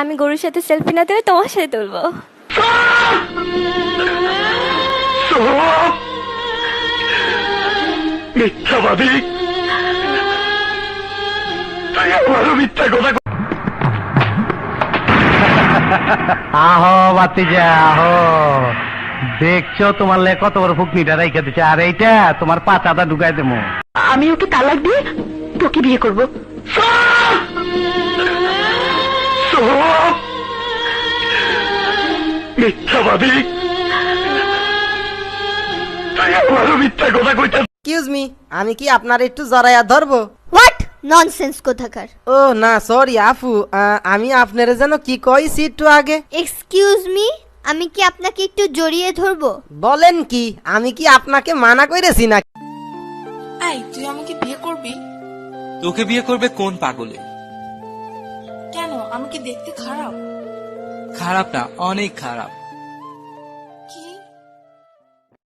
আমি গরুর সাথে সেলফি না তুলে তোমার সাথে তুলবো। মিথ্যাবাদী, তুই আমারও মিথ্যা কথা। আহো বাতিজা আহো, দেখছো তোমার লে কত বড় ফুকনিটা রাইখা দিচ্ছে, আর এইটা তোমার পাতাটা ঢুকাই দেবো। আমি ওকে তালাক দিয়ে তোকে বিয়ে করব। মিথ্যাবাদী, তুই আমারও মিথ্যা কথা কইতে। এক্সকিউজ মি, আমি কি আপনার একটু জড়াইয়া ধরবো? হোয়াট ননসেন্স কোথাকার। ও না সরি আপু, আমি আপনার যেন কি কইছি একটু আগে। এক্সকিউজ মি, আমি কি আপনাকে একটু জড়িয়ে ধরবো? বলেন কি, আমি কি আপনাকে মানা কইরেছি না? এই তুই আমাকে বিয়ে করবি? তোকে বিয়ে করবে কোন পাগলে? কেন, আমি কি দেখতে খারাপ? খারাপ না, অনেক খারাপ।